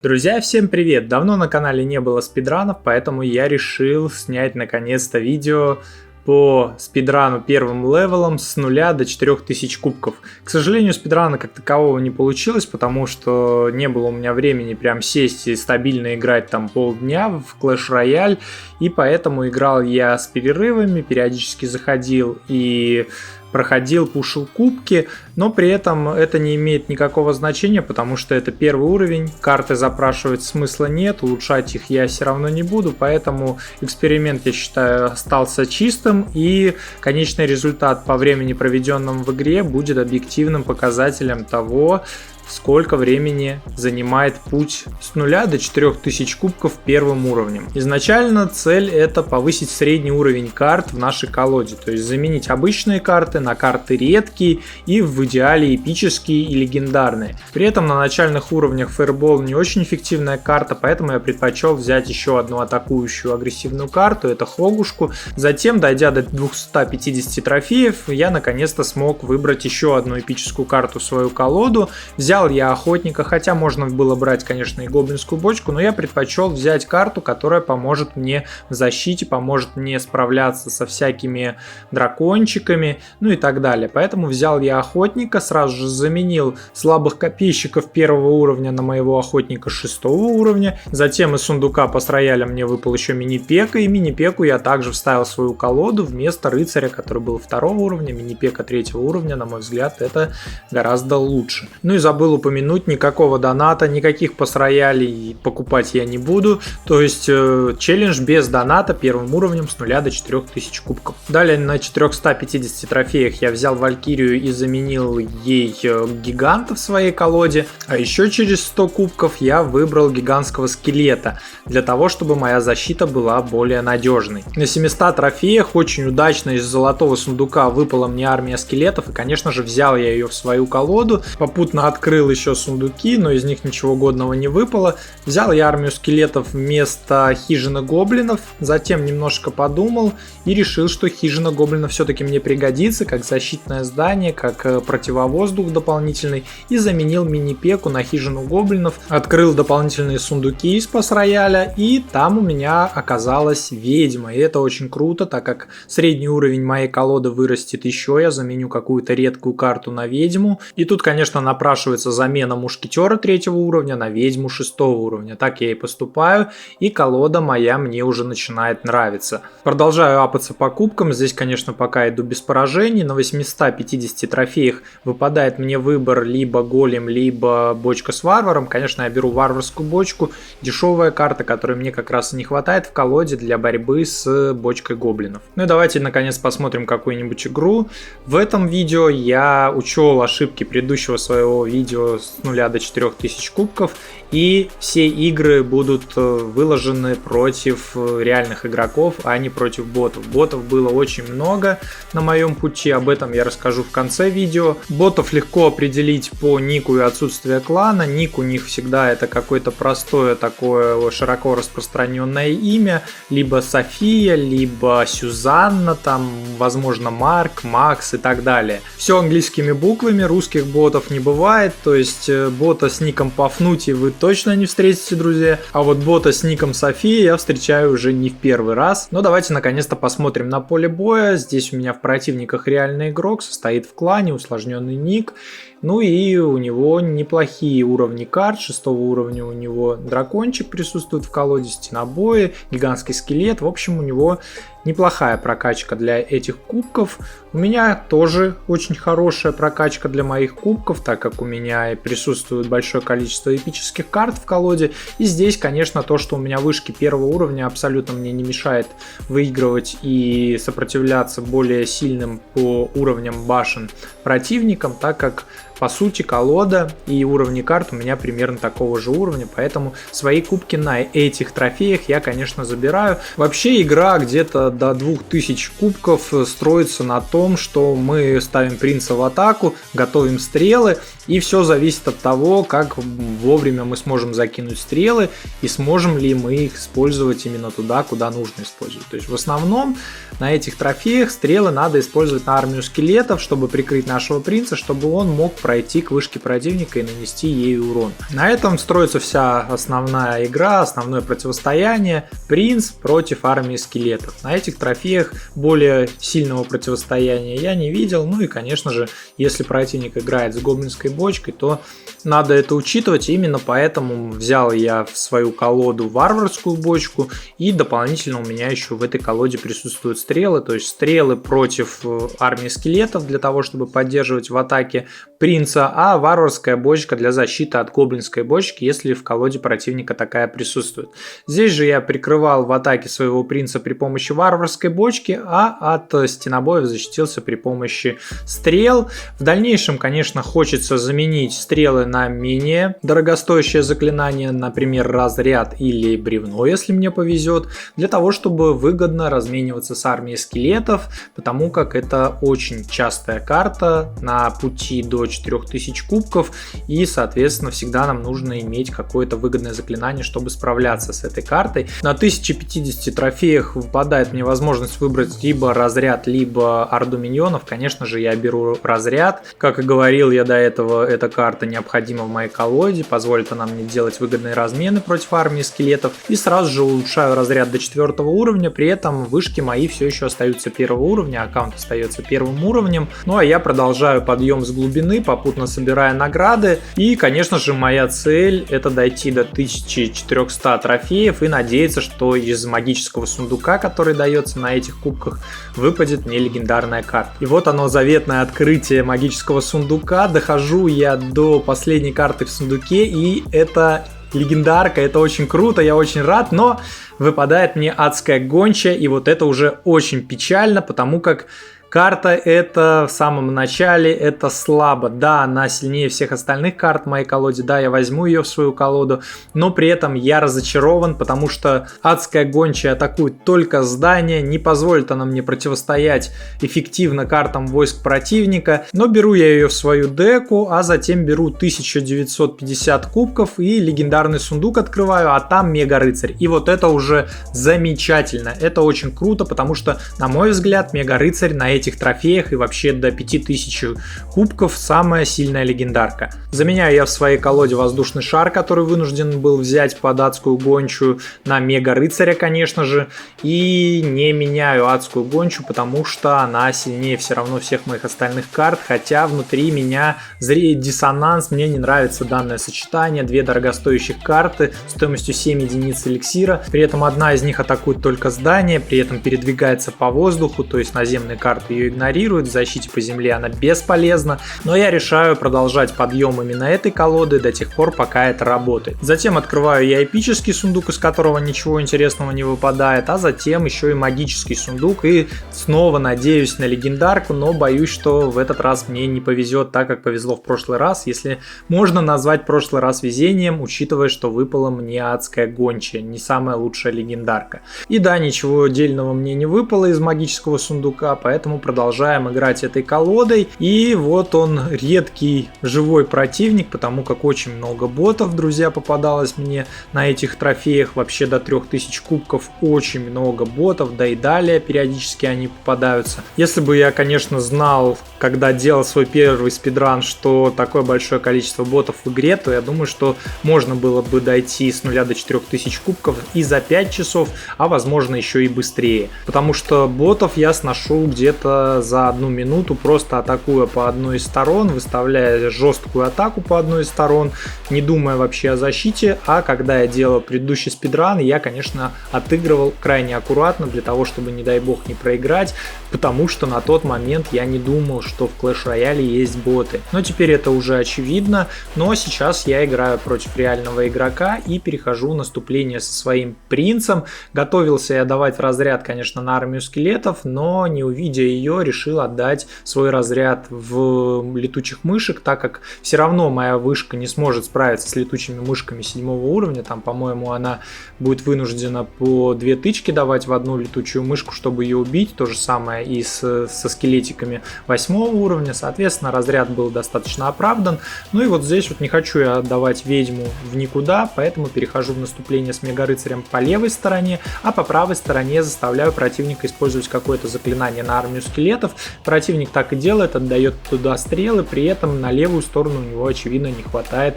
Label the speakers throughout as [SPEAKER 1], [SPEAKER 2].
[SPEAKER 1] Друзья, всем привет! Давно на канале не было спидранов, поэтому я решил снять наконец-то видео по спидрану первым левелом с 0 до 4000 кубков. К сожалению, спидрана как такового не получилось, потому что не было у меня времени прям сесть и стабильно играть там полдня в Clash Royale, и поэтому играл я с перерывами, периодически заходил и проходил, пушил кубки, но при этом это не имеет никакого значения, потому что это первый уровень, карты запрашивать смысла нет, улучшать их я все равно не буду, поэтому эксперимент, я считаю, остался чистым, и конечный результат по времени, проведенному в игре, будет объективным показателем того, сколько времени занимает путь с 0 до 4000 кубков первым уровнем. Изначально цель это повысить средний уровень карт в нашей колоде, то есть заменить обычные карты на карты редкие и в идеале эпические и легендарные. При этом на начальных уровнях Fireball не очень эффективная карта, поэтому я предпочел взять еще одну атакующую агрессивную карту, это Хогушку. Затем, дойдя до 250 трофеев, я наконец-то смог выбрать еще одну эпическую карту в свою колоду. Взял я охотника, хотя можно было брать, конечно, и гоблинскую бочку, но я предпочел взять карту, которая поможет мне в защите, поможет мне справляться со всякими дракончиками, ну и так далее. Поэтому взял я охотника, сразу же заменил слабых копейщиков первого уровня на моего охотника 6 уровня. Затем из сундука по роялям мне выпал еще мини-пека, и мини-пеку я также вставил в свою колоду вместо рыцаря, который был 2 уровня. Мини-пека 3 уровня, на мой взгляд, это гораздо лучше. Ну и забыл упомянуть, никакого доната, никаких пас-роялей покупать я не буду, то есть челлендж без доната первым уровнем с 0 до 4000 кубков. Далее на 450 трофеях я взял Валькирию и заменил ей гиганта в своей колоде, а еще через 100 кубков я выбрал гигантского скелета, для того, чтобы моя защита была более надежной. На 700 трофеях очень удачно из золотого сундука выпала мне армия скелетов, и конечно же взял я ее в свою колоду, попутно открыл еще сундуки, но из них ничего годного не выпало. Взял я армию скелетов вместо хижины гоблинов, затем немножко подумал и решил, что хижина гоблинов все-таки мне пригодится, как защитное здание, как противовоздух дополнительный, и заменил мини-пеку на хижину гоблинов. Открыл дополнительные сундуки из пас-рояля, и там у меня оказалась ведьма, и это очень круто, так как средний уровень моей колоды вырастет еще, я заменю какую-то редкую карту на ведьму, и тут, конечно, напрашивается замена мушкетера 3 уровня на ведьму 6 уровня. Так я и поступаю, и колода моя мне уже начинает нравиться. Продолжаю апаться по кубкам, здесь, конечно, пока иду без поражений. На 850 трофеях выпадает мне выбор либо голем, либо бочка с варваром. Конечно, я беру варварскую бочку, дешевая карта, которой мне как раз и не хватает в колоде для борьбы с бочкой гоблинов. Ну и давайте, наконец, посмотрим какую-нибудь игру. В этом видео я учел ошибки предыдущего своего видео с 0 до 4000 кубков, и все игры будут выложены против реальных игроков, а не против ботов. Ботов было очень много на моем пути, об этом я расскажу в конце видео. Ботов легко определить по нику и отсутствию клана. Ник у них всегда это какое-то простое такое широко распространенное имя, либо София, либо Сюзанна, там возможно Марк, Макс и так далее. Все английскими буквами, русских ботов не бывает, то есть бота с ником Пафнутий вы точно не встретите, друзья, а вот бота с ником София я встречаю уже не в первый раз. Но давайте наконец-то посмотрим на поле боя. Здесь у меня в противниках реальный игрок, состоит в клане, усложненный ник. Ну и у него неплохие уровни карт, 6 уровня у него дракончик присутствует в колоде, стенобои, гигантский скелет, в общем у него неплохая прокачка для этих кубков. У меня тоже очень хорошая прокачка для моих кубков, так как у меня присутствует большое количество эпических карт в колоде. И здесь, конечно, то, что у меня вышки 1 уровня, абсолютно мне не мешает выигрывать и сопротивляться более сильным по уровням башен противникам, так как по сути колода и уровни карт у меня примерно такого же уровня, поэтому свои кубки на этих трофеях я, конечно, забираю. Вообще игра где-то до 2000 кубков строится на том, что мы ставим принца в атаку, готовим стрелы, и все зависит от того, как вовремя мы сможем закинуть стрелы и сможем ли мы их использовать именно туда, куда нужно использовать. То есть в основном на этих трофеях стрелы надо использовать на армию скелетов, чтобы прикрыть нашего принца, чтобы он мог пройти пройти к вышке противника и нанести ей урон. На этом строится вся основная игра, основное противостояние. Принц против армии скелетов. На этих трофеях более сильного противостояния я не видел. Ну и, конечно же, если противник играет с гоблинской бочкой, то надо это учитывать. Именно поэтому взял я в свою колоду варварскую бочку, и дополнительно у меня еще в этой колоде присутствуют стрелы, то есть стрелы против армии скелетов для того, чтобы поддерживать в атаке принца, а варварская бочка для защиты от гоблинской бочки, если в колоде противника такая присутствует. Здесь же я прикрывал в атаке своего принца при помощи варварской бочки, а от стенобоев защитился при помощи стрел. В дальнейшем, конечно, хочется заменить стрелы на менее дорогостоящее заклинание, например, разряд или бревно, если мне повезет, для того, чтобы выгодно размениваться с армией скелетов, потому как это очень частая карта на пути до 4000 кубков, и, соответственно, всегда нам нужно иметь какое-то выгодное заклинание, чтобы справляться с этой картой. На 1050 трофеях выпадает мне возможность выбрать либо разряд, либо орду миньонов. Конечно же, я беру разряд. Как и говорил я до этого, эта карта необходима в моей колоде, позволит она мне делать выгодные размены против армии скелетов, и сразу же улучшаю разряд до 4 уровня, при этом вышки мои все еще остаются 1 уровня, аккаунт остается 1 уровнем. Ну а я продолжаю подъем с глубины, попутно собирая награды, и, конечно же, моя цель — это дойти до 1400 трофеев и надеяться, что из магического сундука, который дается на этих кубках, выпадет мне легендарная карта. И вот оно, заветное открытие магического сундука. Дохожу я до последней карты в сундуке, и это легендарка, это очень круто, я очень рад, но выпадает мне адская гончая, и вот это уже очень печально, потому как карта это в самом начале, это слабо. Да, она сильнее всех остальных карт в моей колоде, да, я возьму ее в свою колоду, но при этом я разочарован, потому что адская гончая атакует только здание, не позволит она мне противостоять эффективно картам войск противника, но беру я ее в свою деку, а затем беру 1950 кубков и легендарный сундук открываю, а там мега рыцарь. И вот это уже замечательно, это очень круто, потому что, на мой взгляд, мега рыцарь на этих трофеях и вообще до 5000 кубков самая сильная легендарка. Заменяю я в своей колоде воздушный шар, который вынужден был взять под адскую гончую, на мега рыцаря, конечно же, и не меняю адскую гончую, потому что она сильнее все равно всех моих остальных карт, хотя внутри меня зреет диссонанс, мне не нравится данное сочетание, две дорогостоящих карты стоимостью 7 единиц эликсира, при этом одна из них атакует только здание, при этом передвигается по воздуху, то есть наземные карты ее игнорируют, в защите по земле она бесполезна, но я решаю продолжать подъем именно этой колоды до тех пор, пока это работает. Затем открываю я эпический сундук, из которого ничего интересного не выпадает, а затем еще и магический сундук, и снова надеюсь на легендарку, но боюсь, что в этот раз мне не повезет так, как повезло в прошлый раз, если можно назвать прошлый раз везением, учитывая, что выпала мне адская гончая, не самая лучшая легендарка. И да, ничего дельного мне не выпало из магического сундука, поэтому продолжаем играть этой колодой. И вот он, редкий живой противник, потому как очень много ботов, друзья, попадалось мне на этих трофеях. Вообще до 3000 кубков очень много ботов, да и далее периодически они попадаются. Если бы я, конечно, знал, когда делал свой первый спидран, что такое большое количество ботов в игре, то я думаю, что можно было бы дойти с 0 до 4000 кубков и за 5 часов, а возможно еще и быстрее. Потому что ботов я сношу где-то за 1 минуту, просто атакуя по одной из сторон, выставляя жесткую атаку по одной из сторон, не думая вообще о защите. А когда я делал предыдущий спидран, я, конечно, отыгрывал крайне аккуратно для того, чтобы, не дай бог, не проиграть, потому что на тот момент я не думал, что в Clash Royale есть боты. Но теперь это уже очевидно, но сейчас я играю против реального игрока и перехожу в наступление со своим принцем. Готовился я давать разряд, конечно, на армию скелетов, но не увидя ее, решил отдать свой разряд в летучих мышек, так как все равно моя вышка не сможет справиться с летучими мышками 7 уровня, там, по-моему, она будет вынуждена по 2 тычки давать в одну летучую мышку, чтобы ее убить, то же самое и со скелетиками 8 уровня, соответственно, разряд был достаточно оправдан. Ну и вот здесь вот не хочу я отдавать ведьму в никуда, поэтому перехожу в наступление с мега рыцарем по левой стороне, а по правой стороне заставляю противника использовать какое-то заклинание на армию скелетов. Противник так и делает, отдает туда стрелы, при этом на левую сторону у него очевидно не хватает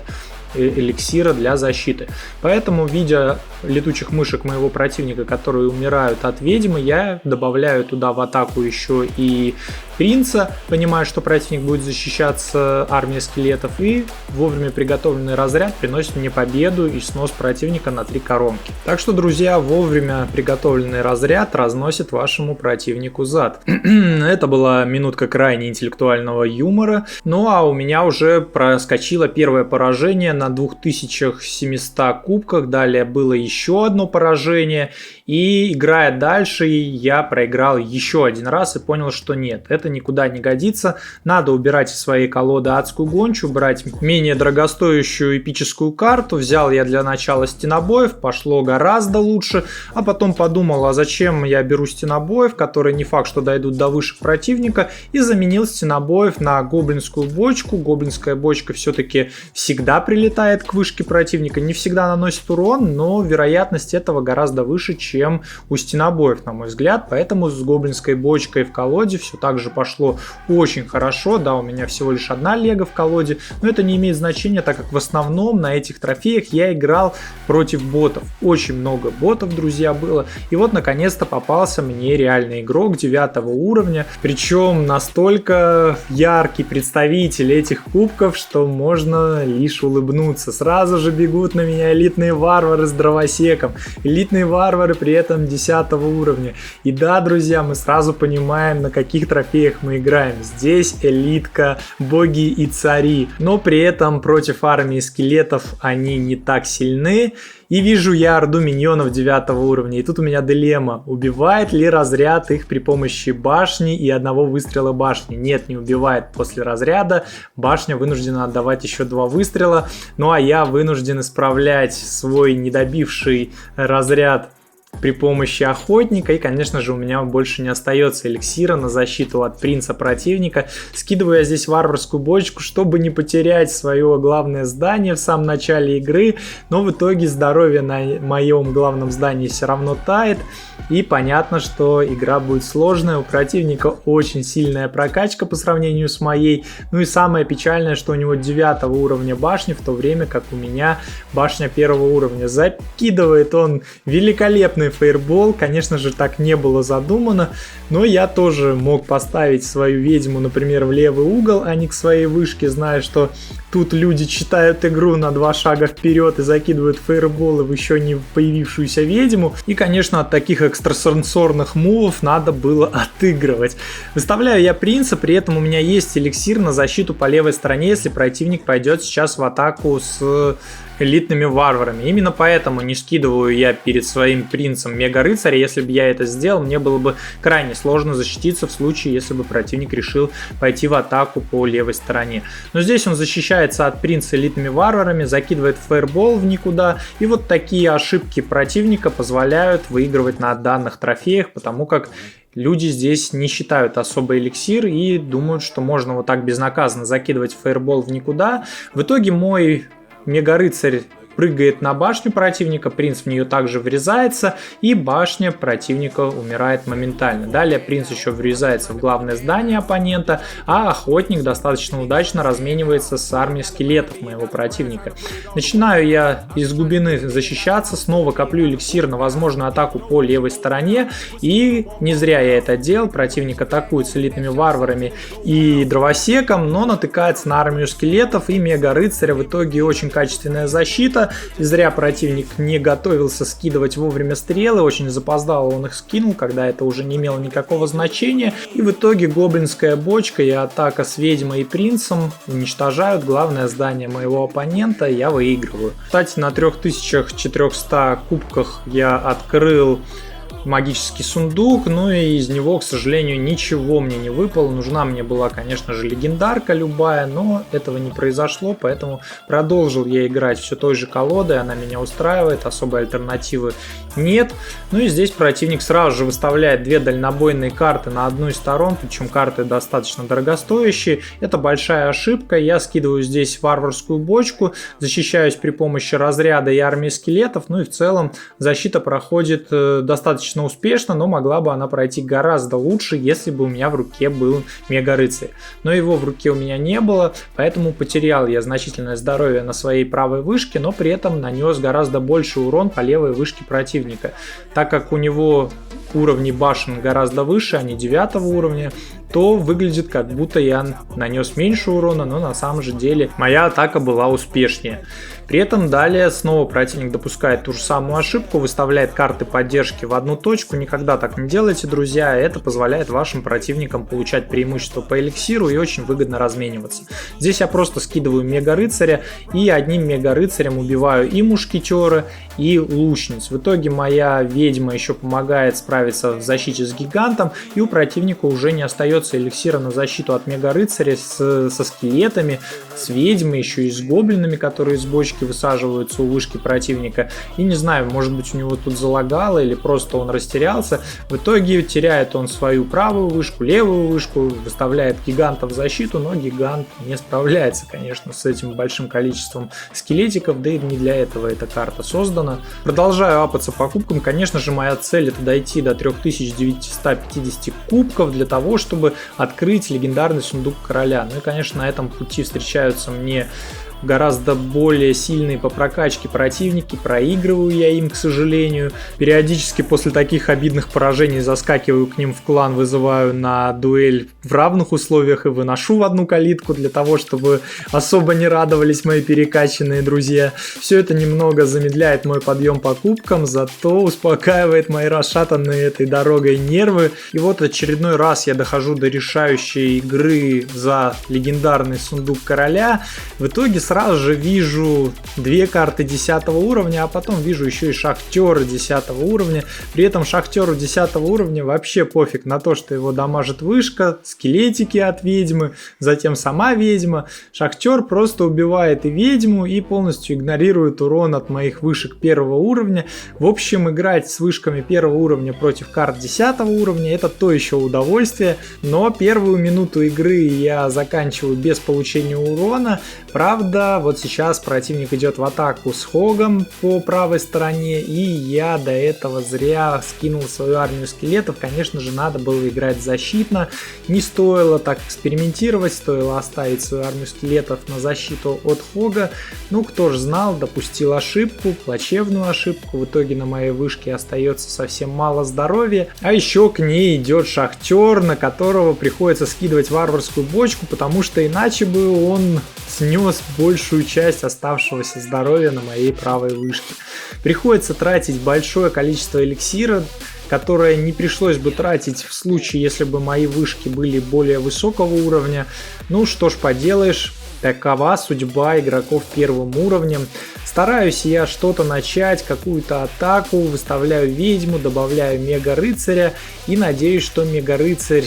[SPEAKER 1] эликсира для защиты. Поэтому, видя летучих мышек моего противника, которые умирают от ведьмы, я добавляю туда в атаку еще и принца, понимая, что противник будет защищаться армией скелетов, и вовремя приготовленный разряд приносит мне победу и снос противника на 3 коронки. Так что, друзья, вовремя приготовленный разряд разносит вашему противнику зад. Это была минутка крайне интеллектуального юмора. Ну а у меня уже проскочило первое поражение на 2700 кубках, далее было еще одно поражение, и играя дальше, я проиграл еще один раз и понял, что нет, это никуда не годится, надо убирать из своей колоды адскую гончу, брать менее дорогостоящую эпическую карту. Взял я для начала стенобоев, пошло гораздо лучше, а потом подумал, а зачем я беру стенобоев, которые не факт, что дойдут до вышек противника, и заменил стенобоев на гоблинскую бочку. Гоблинская бочка все-таки всегда прилетает к вышке противника, не всегда наносит урон, но вероятность этого гораздо выше, чем у стенобоев, на мой взгляд, поэтому с гоблинской бочкой в колоде все так же пошло очень хорошо. Да, у меня всего лишь одна лего в колоде, но это не имеет значения, так как в основном на этих трофеях я играл против ботов. Очень много ботов, друзья, было. И вот наконец-то попался мне реальный игрок 9 уровня, причем настолько яркий представитель этих кубков, что можно лишь улыбнуться. Сразу же бегут на меня элитные варвары с дровосеком. Элитные варвары при этом 10 уровня. И да, друзья, мы сразу понимаем, на каких трофеях мы играем. Здесь элитка, боги и цари. Но при этом против армии скелетов они не так сильны. И вижу я орду миньонов 9 уровня. И тут у меня дилемма. Убивает ли разряд их при помощи башни и одного выстрела башни? Нет, не убивает после разряда. Башня вынуждена отдавать еще 2 выстрела. Ну а я вынужден исправлять свой недобивший разряд при помощи охотника, и, конечно же, у меня больше не остается эликсира на защиту от принца противника. Скидываю я здесь варварскую бочку, чтобы не потерять свое главное здание в самом начале игры, но в итоге здоровье на моем главном здании все равно тает, и понятно, что игра будет сложная, у противника очень сильная прокачка по сравнению с моей, ну и самое печальное, что у него 9 уровня башни, в то время как у меня башня 1 уровня. Закидывает он великолепный фейербол, конечно же, так не было задумано, но я тоже мог поставить свою ведьму, например, в левый угол, а не к своей вышке, зная, что тут люди читают игру на 2 шага вперед и закидывают фейерболы в еще не появившуюся ведьму, и, конечно, от таких экстрасенсорных мувов надо было отыгрывать. Выставляю я принца, при этом у меня есть эликсир на защиту по левой стороне, если противник пойдет сейчас в атаку с элитными варварами. Именно поэтому не скидываю я перед своим принцем мега-рыцаря. Если бы я это сделал, мне было бы крайне сложно защититься в случае, если бы противник решил пойти в атаку по левой стороне. Но здесь он защищается от принца элитными варварами, закидывает фаербол в никуда. И вот такие ошибки противника позволяют выигрывать на данных трофеях, потому как люди здесь не считают особо эликсир и думают, что можно вот так безнаказанно закидывать фаербол в никуда. В итоге мой мега-рыцарь прыгает на башню противника, принц в нее также врезается, и башня противника умирает моментально. Далее принц еще врезается в главное здание оппонента, а охотник достаточно удачно разменивается с армией скелетов моего противника. Начинаю я из глубины защищаться, снова коплю эликсир на возможную атаку по левой стороне, и не зря я это делал. Противник атакует с элитными варварами и дровосеком, но натыкается на армию скелетов и мега-рыцаря. В итоге очень качественная защита. И зря противник не готовился скидывать вовремя стрелы, очень запоздало он их скинул, когда это уже не имело никакого значения. И в итоге гоблинская бочка и атака с ведьмой и принцем уничтожают главное здание моего оппонента, я выигрываю. Кстати, на 3400 кубках я открыл магический сундук, ну и из него, к сожалению, ничего мне не выпало. Нужна мне была, конечно же, легендарка любая, но этого не произошло, поэтому продолжил я играть все той же колодой, она меня устраивает, особой альтернативы нет. Ну и здесь противник сразу же выставляет две дальнобойные карты на одну из сторон, причем карты достаточно дорогостоящие. Это большая ошибка, я скидываю здесь варварскую бочку, защищаюсь при помощи разряда и армии скелетов, ну и в целом защита проходит достаточно успешно, но могла бы она пройти гораздо лучше, если бы у меня в руке был мега-рыцарь. Но его в руке у меня не было, поэтому потерял я значительное здоровье на своей правой вышке, но при этом нанес гораздо больше урон по левой вышке противника. Так как у него уровни башен гораздо выше, они 9 уровня, то выглядит как будто я нанес меньше урона, но на самом же деле моя атака была успешнее. При этом далее снова противник допускает ту же самую ошибку, выставляет карты поддержки в одну точку. Никогда так не делайте, друзья, это позволяет вашим противникам получать преимущество по эликсиру и очень выгодно размениваться. Здесь я просто скидываю мега-рыцаря и одним мега-рыцарем убиваю и мушкетера, и лучниц. В итоге моя ведьма еще помогает справиться в защите с гигантом, и у противника уже не остается эликсира на защиту от мега-рыцаря со скелетами, с ведьмой, еще и с гоблинами, которые из бочки высаживаются у вышки противника. И не знаю, может быть у него тут залагало или просто он растерялся. В итоге теряет он свою правую вышку, левую вышку, выставляет гиганта в защиту, но гигант не справляется, конечно, с этим большим количеством скелетиков, да и не для этого эта карта создана. Продолжаю апаться по кубкам. Конечно же, моя цель это дойти до 3950 кубков для того, чтобы открыть легендарный сундук короля. Ну и, конечно, на этом пути встречаются мне гораздо более сильные по прокачке противники, проигрываю я им, к сожалению. Периодически после таких обидных поражений заскакиваю к ним в клан, вызываю на дуэль в равных условиях и выношу в одну калитку для того, чтобы особо не радовались мои перекачанные друзья. Все это немного замедляет мой подъем по кубкам, зато успокаивает мои расшатанные этой дорогой нервы. И вот очередной раз я дохожу до решающей игры за легендарный сундук короля. В итоге сразу же вижу две карты 10 уровня, а потом вижу еще и шахтера 10 уровня. При этом шахтеру 10 уровня вообще пофиг на то, что его дамажит вышка, скелетики от ведьмы, затем сама ведьма. Шахтер просто убивает и ведьму и полностью игнорирует урон от моих вышек 1 уровня. В общем, играть с вышками 1 уровня против карт 10 уровня это то еще удовольствие, но первую минуту игры я заканчиваю без получения урона. Правда, вот сейчас противник идет в атаку с Хогом по правой стороне, и я до этого зря скинул свою армию скелетов. Конечно же, надо было играть защитно, не стоило так экспериментировать, стоило оставить свою армию скелетов на защиту от Хога. Ну, кто ж знал, допустил ошибку, плачевную ошибку. В итоге на моей вышке остается совсем мало здоровья, а еще к ней идет шахтер, на которого приходится скидывать варварскую бочку, потому что иначе бы он снес большую часть оставшегося здоровья на моей правой вышке. Приходится тратить большое количество эликсира, которое не пришлось бы тратить в случае, если бы мои вышки были более высокого уровня. Ну что ж поделаешь, такова судьба игроков первым уровнем. Стараюсь я что-то начать, какую-то атаку, выставляю ведьму, добавляю мега-рыцаря и надеюсь, что мега-рыцарь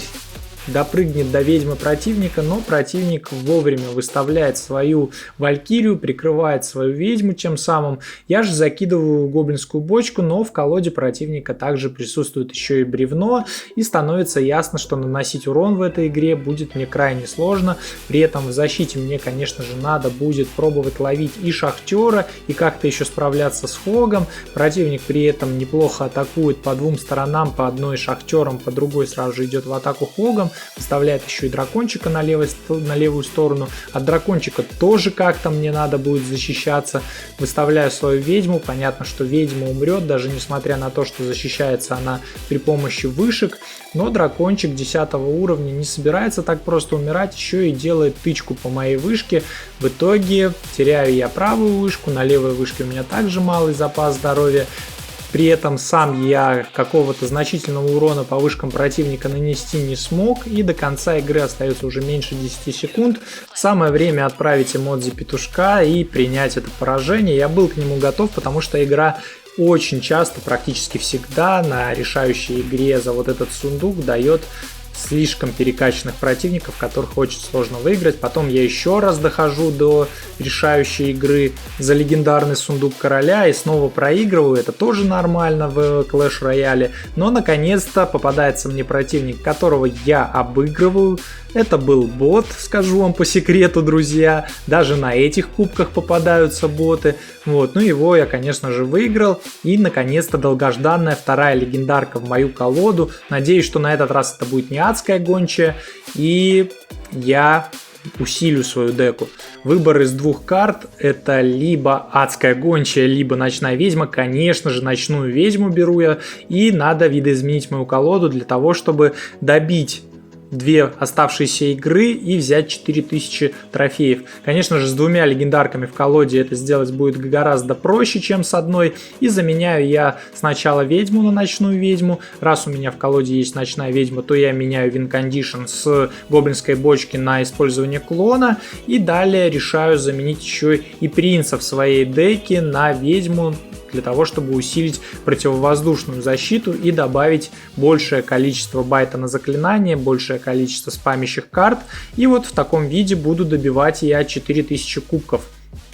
[SPEAKER 1] допрыгнет до ведьмы противника, но противник вовремя выставляет свою валькирию, прикрывает свою ведьму тем самым. Я же закидываю гоблинскую бочку, но в колоде противника также присутствует еще и бревно, и становится ясно, что наносить урон в этой игре будет мне крайне сложно. При этом в защите мне, конечно же, надо будет пробовать ловить и шахтера, и как-то еще справляться с Хогом. Противник при этом неплохо атакует по двум сторонам, по одной шахтером, по другой сразу же идет в атаку Хогом. Выставляет еще и дракончика на левую сторону. От дракончика тоже как-то мне надо будет защищаться. Выставляю свою ведьму. Понятно, что ведьма умрет, даже несмотря на то, что защищается она при помощи вышек. Но дракончик 10 уровня не собирается так просто умирать, еще и делает тычку по моей вышке. В итоге теряю я правую вышку, на левой вышке у меня также малый запас здоровья. При этом сам я какого-то значительного урона по вышкам противника нанести не смог, и до конца игры остается уже меньше 10 секунд. Самое время отправить эмодзи петушка и принять это поражение. Я был к нему готов, потому что игра очень часто, практически всегда на решающей игре за вот этот сундук дает слишком перекачанных противников, которых очень сложно выиграть. Потом я еще раз дохожу до решающей игры за легендарный сундук короля и снова проигрываю. Это тоже нормально в Clash Royale. Но наконец-то попадается мне противник, которого я обыгрываю. Это был бот, скажу вам по секрету, друзья. Даже на этих кубках попадаются боты. Вот, ну его я, конечно же, выиграл. И, наконец-то, долгожданная вторая легендарка в мою колоду. Надеюсь, что на этот раз это будет не адская гончая. И я усилю свою деку. Выбор из двух карт — это либо адская гончая, либо ночная ведьма. Конечно же, ночную ведьму беру я. И надо видоизменить мою колоду для того, чтобы добить две оставшиеся игры и взять 4000 трофеев. Конечно же, с двумя легендарками в колоде это сделать будет гораздо проще, чем с одной. И заменяю я сначала ведьму на ночную ведьму. Раз у меня в колоде есть ночная ведьма, то я меняю win condition с гоблинской бочки на использование клона. И далее решаю заменить еще и принца в своей деке на ведьму, для того, чтобы усилить противовоздушную защиту и добавить большее количество байта на заклинание, большее количество спамящих карт. И вот в таком виде буду добивать я 4000 кубков.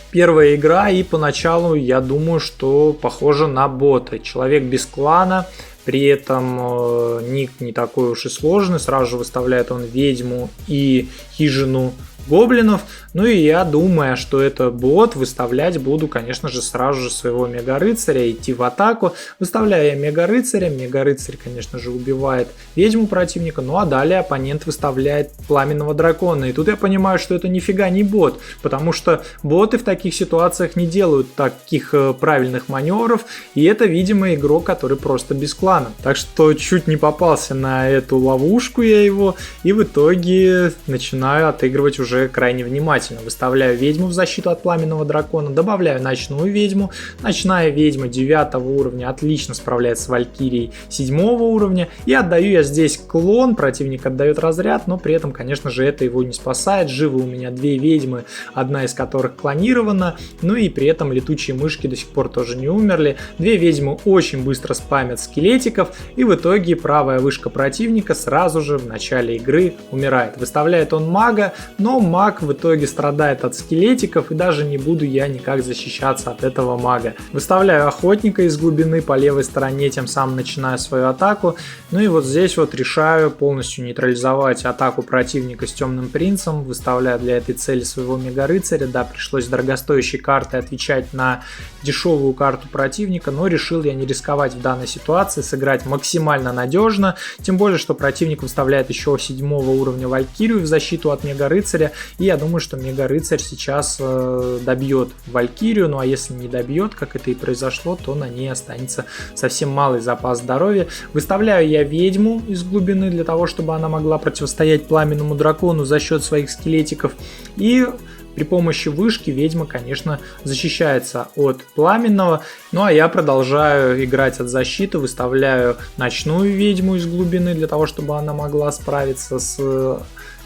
[SPEAKER 1] Первая игра, и поначалу я думаю, что похоже на бота. Человек без клана, при этом ник не такой уж и сложный. Сразу же выставляет он ведьму и хижину гоблинов. Ну и я, думая, что это бот, выставлять буду, конечно же, сразу же своего мега-рыцаря, идти в атаку. Выставляю я мега-рыцаря, мега-рыцарь, конечно же, убивает ведьму противника, ну а далее оппонент выставляет пламенного дракона. И тут я понимаю, что это нифига не бот, потому что боты в таких ситуациях не делают таких правильных маневров, и это, видимо, игрок, который просто без клана. Так что чуть не попался на эту ловушку я его, и в итоге начинаю отыгрывать уже крайне внимательно. Выставляю ведьму в защиту от пламенного дракона, добавляю ночную ведьму. Ночная ведьма 9 уровня отлично справляется с валькирией 7 уровня. И отдаю я здесь клон, противник отдает разряд, но при этом, конечно же, это его не спасает. Живы у меня две ведьмы, одна из которых клонирована, ну и при этом летучие мышки до сих пор тоже не умерли. Две ведьмы очень быстро спамят скелетиков, и в итоге правая вышка противника сразу же в начале игры умирает. Выставляет он мага, но маг в итоге страдает от скелетиков, и даже не буду я никак защищаться от этого мага. Выставляю охотника из глубины по левой стороне, тем самым начинаю свою атаку. Ну и вот здесь вот решаю полностью нейтрализовать атаку противника с темным принцем. Выставляю для этой цели своего мега-рыцаря. Да, пришлось дорогостоящей картой отвечать на дешевую карту противника, но решил я не рисковать в данной ситуации, сыграть максимально надежно. Тем более, что противник выставляет еще 7 уровня валькирию в защиту от мега-рыцаря. И я думаю, что мега-рыцарь сейчас добьет валькирию, ну а если не добьет, как это и произошло, то на ней останется совсем малый запас здоровья. Выставляю я ведьму из глубины для того, чтобы она могла противостоять пламенному дракону за счет своих скелетиков. И при помощи вышки ведьма, конечно, защищается от пламенного. Ну а я продолжаю играть от защиты, выставляю ночную ведьму из глубины для того, чтобы она могла справиться с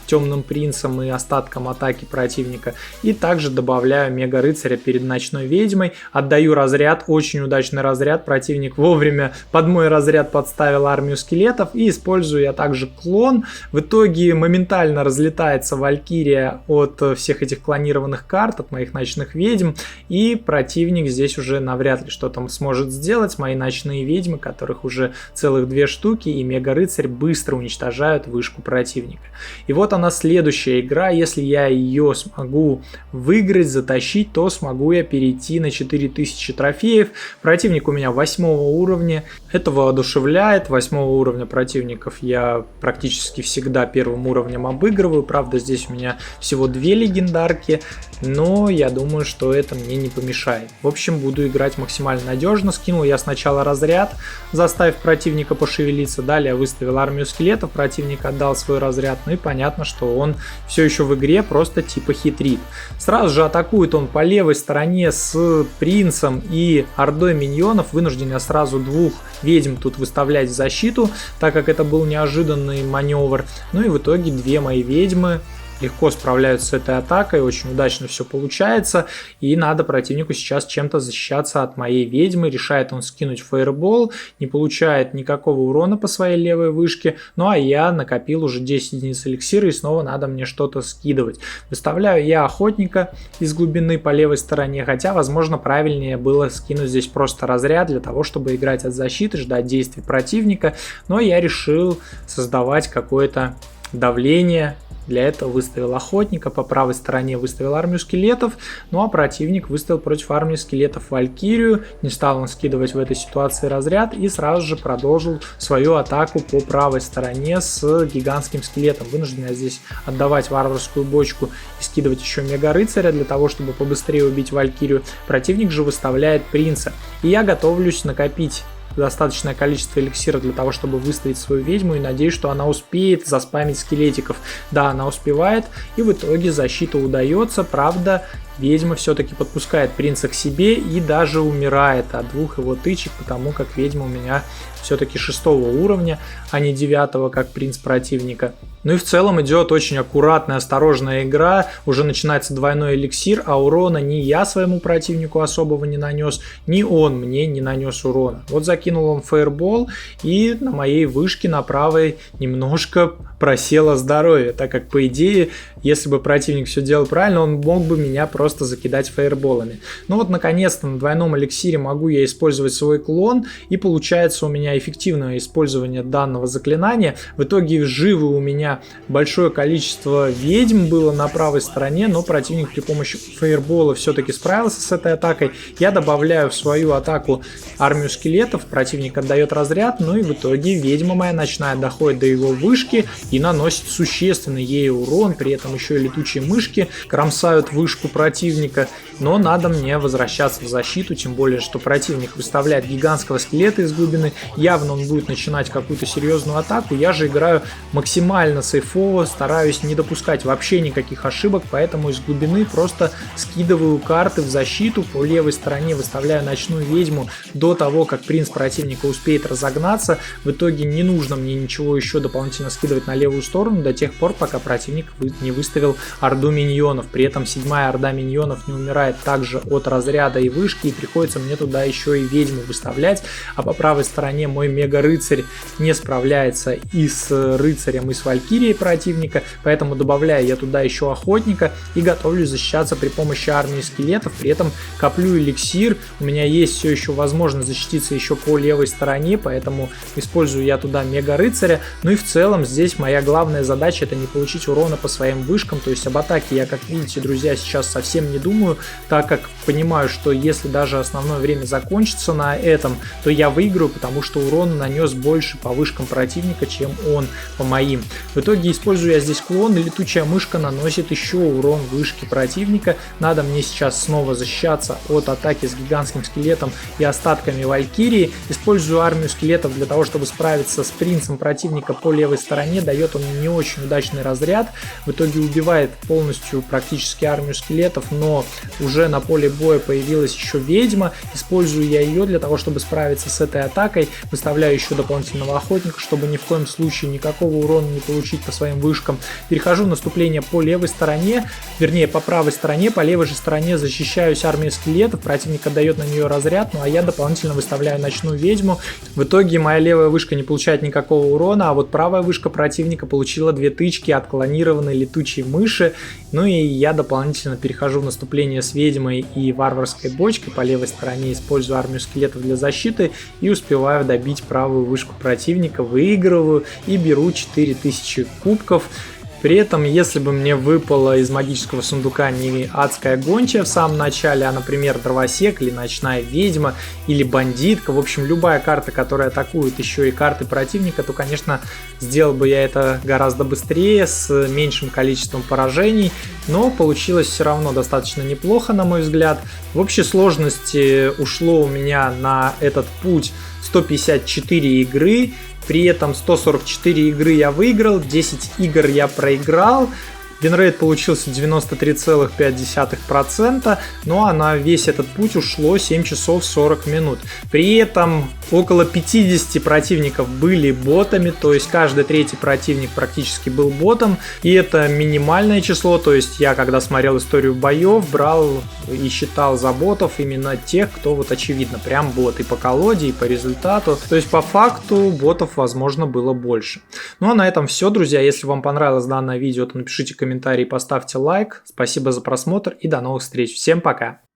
[SPEAKER 1] темным принцем и остатком атаки противника. И также добавляю мега-рыцаря перед ночной ведьмой. Отдаю разряд, очень удачный разряд. Противник вовремя под мой разряд подставил армию скелетов. И использую я также клон. В итоге моментально разлетается валькирия от всех этих клонированных карт, от моих ночных ведьм. И противник здесь уже навряд ли что-то сможет сделать. Мои ночные ведьмы, которых уже целых 2 штуки, и мега-рыцарь быстро уничтожают вышку противника. И вот она, следующая игра. Если я ее смогу выиграть, затащить, то смогу я перейти на 4000 трофеев. Противник у меня 8 уровня. Это воодушевляет. 8 уровня противников я практически всегда первым уровнем обыгрываю. Правда, здесь у меня всего 2 легендарки, но я думаю, что это мне не помешает. В общем, буду играть максимально надежно. Скинул я сначала разряд, заставив противника пошевелиться. Далее выставил армию скелетов. Противник отдал свой разряд. Ну и понятно, что он все еще в игре, просто типа хитрит. Сразу же атакует он по левой стороне с принцем и ордой миньонов. Вынужден я сразу 2 ведьм тут выставлять в защиту, так как это был неожиданный маневр. Ну и в итоге 2 мои ведьмы легко справляются с этой атакой, очень удачно все получается, и надо противнику сейчас чем-то защищаться от моей ведьмы. Решает он скинуть фаербол, не получает никакого урона по своей левой вышке, ну а я накопил уже 10 единиц эликсира, и снова надо мне что-то скидывать. Выставляю я охотника из глубины по левой стороне, хотя, возможно, правильнее было скинуть здесь просто разряд для того, чтобы играть от защиты, ждать действий противника, но я решил создавать какое-то давление. Для этого выставил охотника, по правой стороне выставил армию скелетов, ну а противник выставил против армии скелетов валькирию. Не стал он скидывать в этой ситуации разряд и сразу же продолжил свою атаку по правой стороне с гигантским скелетом. Вынужден я здесь отдавать варварскую бочку и скидывать еще мега рыцаря для того, чтобы побыстрее убить валькирию. Противник же выставляет принца, и я готовлюсь накопить достаточное количество эликсира для того, чтобы выставить свою ведьму, и надеюсь, что она успеет заспамить скелетиков. Да, она успевает, и в итоге защита удается, правда, ведьма все-таки подпускает принца к себе и даже умирает от двух его тычек, потому как ведьма у меня все-таки 6 уровня, а не 9, как принц противника. Ну и в целом идет очень аккуратная, осторожная игра, уже начинается двойной эликсир, а урона ни я своему противнику особого не нанес, ни он мне не нанес урона. Вот закинул он фаербол, и на моей вышке на правой немножко просело здоровье, так как, по идее, если бы противник все делал правильно, он мог бы меня просто закидать фаерболами. Ну вот, наконец-то, на двойном эликсире могу я использовать свой клон, и получается у меня эффективное использование данного заклинания. В итоге живы у меня большое количество ведьм было на правой стороне, но противник при помощи фаербола все-таки справился с этой атакой. Я добавляю в свою атаку армию скелетов, противник отдает разряд, ну и в итоге ведьма моя ночная доходит до его вышки и наносит существенный ей урон, при этом еще и летучие мышки кромсают вышку противника, но надо мне возвращаться в защиту, тем более, что противник выставляет гигантского скелета из глубины, явно он будет начинать какую-то серьезную атаку, я же играю максимально сейфово, стараюсь не допускать вообще никаких ошибок, поэтому из глубины просто скидываю карты в защиту, по левой стороне выставляю ночную ведьму до того, как принц противника успеет разогнаться, в итоге не нужно мне ничего еще дополнительно скидывать на левую сторону до тех пор, пока противник не выставил орду миньонов, при этом 7-я орда миньонов не умирает также от разряда и вышки, и приходится мне туда еще и ведьму выставлять, а по правой стороне мой мега рыцарь не справляется и с рыцарем, и с валькирией противника, поэтому добавляю я туда еще охотника и готовлюсь защищаться при помощи армии скелетов, при этом коплю эликсир, у меня есть все еще возможность защититься еще по левой стороне, поэтому использую я туда мега рыцаря, ну и в целом здесь моя главная задача — это не получить урона по своим вышкам, то есть об атаке я, как видите, друзья, сейчас совсем не думаю, так как понимаю, что если даже основное время закончится на этом, то я выиграю, потому что урон нанес больше по вышкам противника, чем он по моим. В итоге использую я здесь клон, и летучая мышка наносит еще урон вышки противника. Надо мне сейчас снова защищаться от атаки с гигантским скелетом и остатками валькирии. Использую армию скелетов для того, чтобы справиться с принцем противника по левой стороне. Дает он не очень удачный разряд. В итоге убивает полностью практически армию скелетов, но уже на поле боя появилась еще ведьма. Использую я ее для того, чтобы справиться с этой атакой. Выставляю еще дополнительного охотника, чтобы ни в коем случае никакого урона не получить по своим вышкам. Перехожу в наступление по левой стороне, вернее по правой стороне, по левой же стороне защищаюсь армией скелетов, противник отдает на нее разряд, ну а я дополнительно выставляю ночную ведьму. В итоге моя левая вышка не получает никакого урона, а вот правая вышка противника получила 2 тычки от клонированной летучей мыши. Ну и я дополнительно перехожу в наступление с ведьмой и варварской бочкой, по левой стороне использую армию скелетов для защиты и успеваю добить правую вышку противника, выигрываю и беру 4000 кубков. При этом, если бы мне выпало из магического сундука не адская гончая в самом начале, а, например, дровосек или ночная ведьма или бандитка, в общем, любая карта, которая атакует еще и карты противника, то, конечно, сделал бы я это гораздо быстрее, с меньшим количеством поражений, но получилось все равно достаточно неплохо, на мой взгляд. В общей сложности ушло у меня на этот путь 154 игры. При этом 144 игры я выиграл, 10 игр я проиграл. Винрейт получился 93,5%, ну а на весь этот путь ушло 7 часов 40 минут. При этом около 50 противников были ботами, то есть каждый третий противник практически был ботом, и это минимальное число, то есть я, когда смотрел историю боев, брал и считал за ботов именно тех, кто вот очевидно прям бот и по колоде, и по результату, то есть по факту ботов, возможно, было больше. Ну а на этом все, друзья. Если вам понравилось данное видео, то напишите комментарий, поставьте лайк. Спасибо за просмотр и до новых встреч. Всем пока!